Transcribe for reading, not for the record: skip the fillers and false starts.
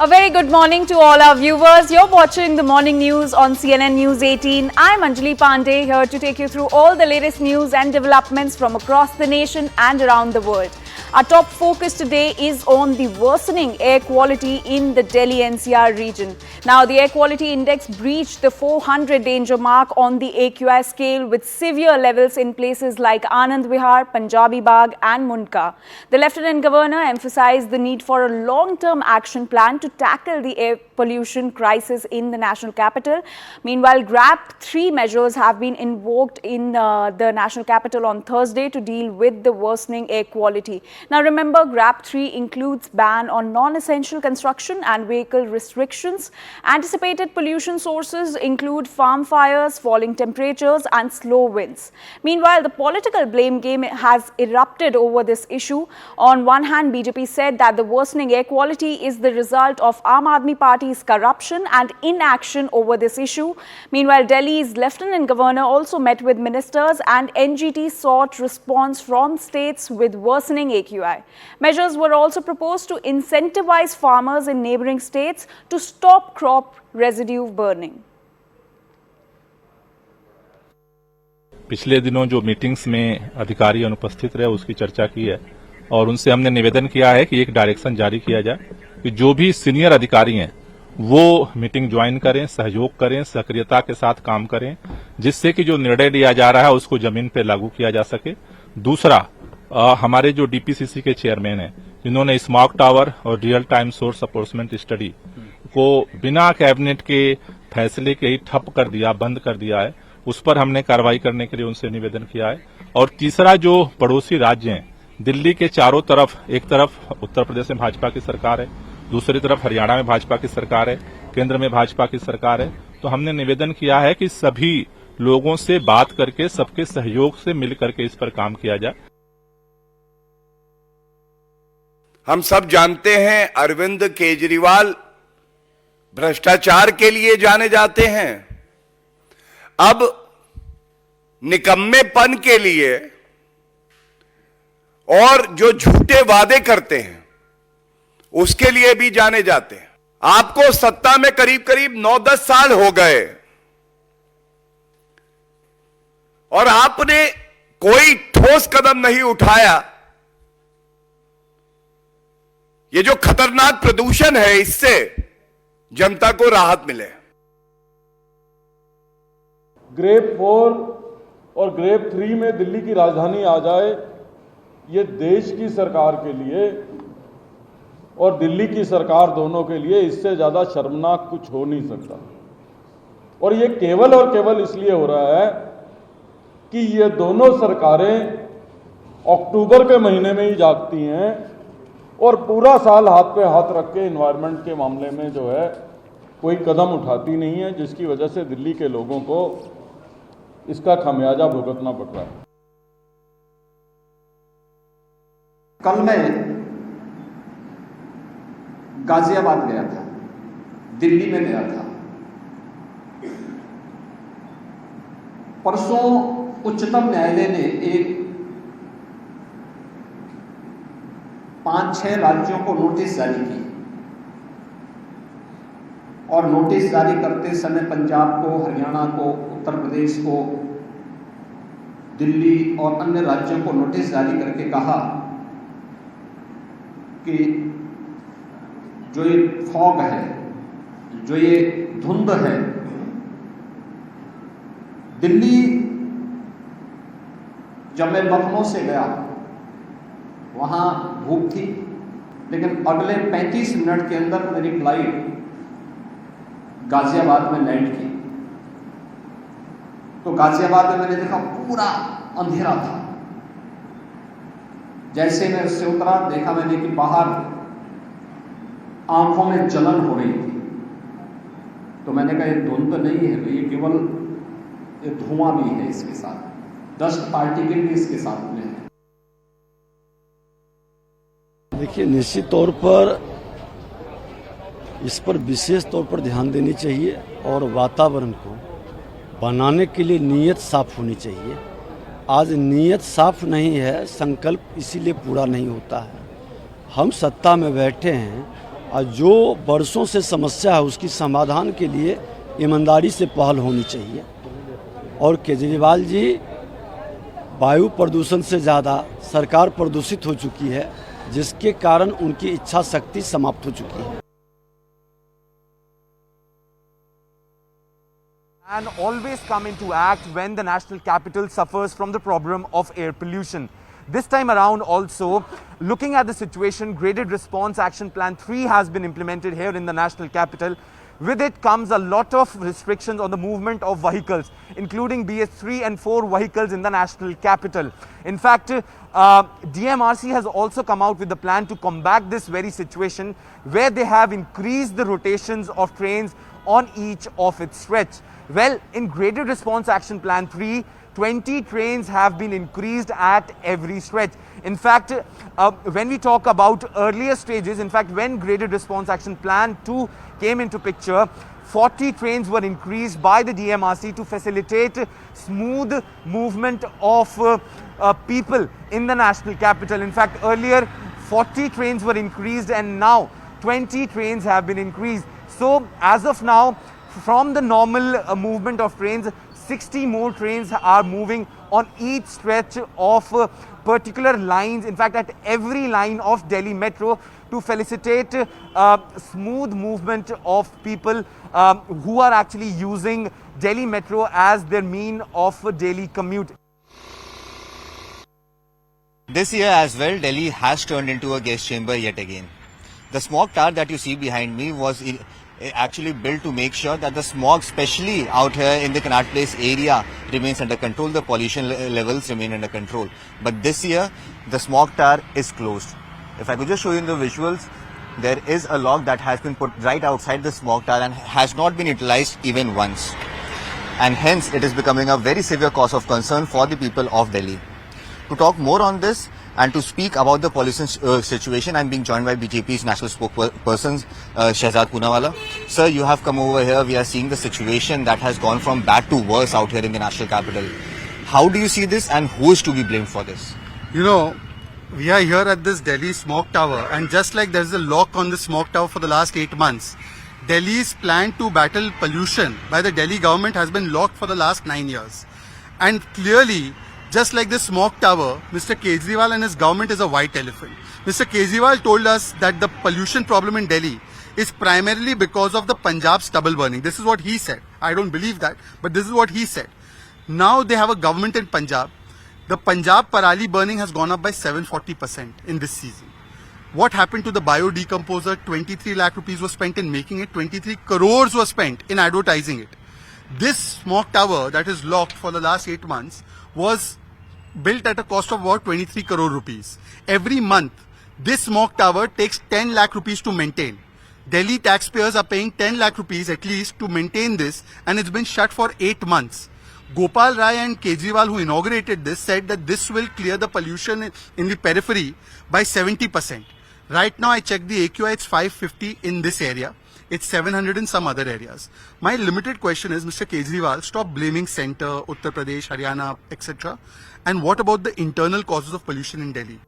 A very good morning to all our viewers. You're watching the morning news on CNN News 18. I'm Anjali Pandey, here to take you through all the latest news and developments from across the nation and around the world. Our top focus today is on the worsening air quality in the Delhi-NCR region. Now, the air quality index breached the 400 danger mark on the AQI scale with severe levels in places like Anand Vihar, Punjabi Bagh and Mundka. The Lieutenant Governor emphasized the need for a long-term action plan to tackle the air pollution crisis in the national capital. Meanwhile, GRAP 3 measures have been invoked in the national capital on Thursday to deal with the worsening air quality. Now remember, GRAP 3 includes ban on non-essential construction and vehicle restrictions. Anticipated pollution sources include farm fires, falling temperatures and slow winds. Meanwhile, the political blame game has erupted over this issue. On one hand, BJP said that the worsening air quality is the result of Aam Aadmi Party's corruption and inaction over this issue. Meanwhile, Delhi's Lieutenant Governor also met with ministers and NGT sought response from states with worsening AQI. Measures were also proposed to incentivize farmers in neighboring states to stop crop residue burning. पिछले दिनों जो meetings में अधिकारी अनुपस्थित रहे उसकी चर्चा की है और उनसे हमने निवेदन किया है कि एक डायरेक्शन जारी किया जाए कि जो भी सीनियर अधिकारी हैं वो मीटिंग ज्वाइन करें, सहयोग करें, सक्रियता के साथ काम करें, जिससे कि जो निर्णय लिया जा रहा है उसको जमीन पे लागू किया जा सके। दूसरा, हमारे जो डीपीसीसी के चेयरमैन हैं जिन्होंने स्मॉग टावर और रियल टाइम सोर्स अपोर्समेंट स्टडी को बिना कैबिनेट के फैसले के ही ठप कर दिया, बंद कर दिया है, उस पर हमने कार्रवाई करने के लिए उनसे निवेदन किया है। और तीसरा, जो पड़ोसी राज्य हैं, दिल्ली के चारों तरफ, एक तरफ उत्तर प्रदेश में भाजपा की सरकार है, दूसरी तरफ हरियाणा में भाजपा की सरकार है, केंद्र में भाजपा की सरकार है, तो हमने निवेदन किया है कि सभी लोगों से बात करके सबके सहयोग से मिल करके इस पर काम किया जाए। हम सब जानते हैं अरविंद केजरीवाल भ्रष्टाचार के लिए जाने जाते हैं। अब निकम्मेपन के लिए और जो झूठे वादे करते हैं उसके लिए भी जाने जाते हैं। आपको सत्ता में करीब करीब 9-10 साल हो गए और आपने कोई ठोस कदम नहीं उठाया। ये जो खतरनाक प्रदूषण है, इससे जनता को राहत मिले। ग्रेप 4 और ग्रेप 3 में दिल्ली की राजधानी आ जाए, ये देश की सरकार के लिए और दिल्ली की सरकार दोनों के लिए इससे ज्यादा शर्मनाक कुछ हो नहीं सकता। और ये केवल और केवल इसलिए हो रहा है कि ये दोनों सरकारें अक्टूबर के महीने में ही जागती हैं और पूरा साल हाथ पे हाथ रख के एनवायरनमेंट के मामले में जो है कोई कदम उठाती नहीं है, जिसकी वजह से दिल्ली के लोगों को इसका खामियाजा भुगतना पड़ रहा है। कल मैं गाजियाबाद गया था, दिल्ली में गया था। परसों उच्चतम न्यायालय ने एक 5-6 राज्यों को नोटिस जारी की और नोटिस जारी करते समय पंजाब को, हरियाणा को, उत्तर प्रदेश को, दिल्ली और अन्य राज्यों को नोटिस जारी करके कहा कि जो ये फॉग है, जो ये धुंध है, दिल्ली जब मैं लखनऊ से गया वहां धूप थी, लेकिन अगले 35 मिनट के अंदर मेरी फ्लाइट गाजियाबाद में लैंड की तो गाजियाबाद में मैंने देखा पूरा अंधेरा था। जैसे मैं उससे उतरा, देखा मैंने कि बाहर आंखों में जलन हो रही थी। तो मैंने कहा ये धुंध नहीं है, तो ये केवल ये धुआं भी है, इसके साथ डस्ट पार्टिकल भी इसके साथ में है। देखिए, निश्चित तौर पर इस पर विशेष तौर पर ध्यान देनी चाहिए और वातावरण को बनाने के लिए नीयत साफ होनी चाहिए। आज नीयत साफ नहीं है, संकल्प इसीलिए पूरा नहीं होता है। हम सत्ता में बैठे हैं और जो बरसों से समस्या है उसकी समाधान के लिए ईमानदारी से पहल होनी चाहिए। और केजरीवाल जी, वायु प्रदूषण से ज़्यादा सरकार प्रदूषित हो चुकी है, जिसके कारण उनकी इच्छा शक्ति समाप्त हो चुकी है। And always come into act when the national capital suffers from the problem of air pollution. This time around also, looking at the situation, Graded Response Action Plan 3 has been implemented here in the national capital. With it comes a lot of restrictions on the movement of vehicles, including BS3 and 4 vehicles in the national capital. In fact, DMRC has also come out with a plan to combat this very situation, where they have increased the rotations of trains on each of its stretch. Well, in Graded Response Action Plan 3, 20 trains have been increased at every stretch. In fact, when we talk about earlier stages, in fact, when Graded Response Action Plan 2 came into picture, 40 trains were increased by the DMRC to facilitate smooth movement of people in the national capital. In fact, earlier 40 trains were increased and now 20 trains have been increased. So, as of now, from the normal movement of trains, 60 more trains are moving on each stretch of particular lines, in fact at every line of Delhi Metro, to facilitate smooth movement of people who are actually using Delhi Metro as their mean of daily commute. This year as well, Delhi has turned into a gas chamber yet again. The smog tower that you see behind me was actually built to make sure that the smog, especially out here in the Connaught Place area, remains under control, the pollution levels remain under control. But this year, the smog tower is closed. If I could just show you in the visuals, there is a log that has been put right outside the smog tower and has not been utilized even once. And hence, it is becoming a very severe cause of concern for the people of Delhi. To talk more on this and to speak about the pollution situation, I am being joined by BJP's national spokesperson, Shehzad Poonawala. Sir, you have come over here. We are seeing the situation that has gone from bad to worse out here in the national capital. How do you see this and who is to be blamed for this? You know, we are here at this Delhi smog tower, and just like there is a lock on the smog tower for the last 8 months, Delhi's plan to battle pollution by the Delhi government has been locked for the last 9 years. And clearly, just like this smog tower, Mr. Kejriwal and his government is a white elephant. Mr. Kejriwal told us that the pollution problem in Delhi is primarily because of the Punjab stubble burning. This is what he said. I don't believe that, but this is what he said. Now they have a government in Punjab. The Punjab parali burning has gone up by 740% in this season. What happened to the biodecomposer? 23 lakh rupees was spent in making it. 23 crores was spent in advertising it. This smog tower that is locked for the last 8 months was built at a cost of about 23 crore rupees. Every month, this smog tower takes 10 lakh rupees to maintain. Delhi taxpayers are paying 10 lakh rupees at least to maintain this, and it's been shut for 8 months. Gopal Rai and Kejriwal, who inaugurated this, said that this will clear the pollution in the periphery by 70%. Right now, I checked the AQI, it's 550 in this area. It's 700 in some other areas. My limited question is, Mr. Kejriwal, stop blaming Centre, Uttar Pradesh, Haryana, etc. And what about the internal causes of pollution in Delhi?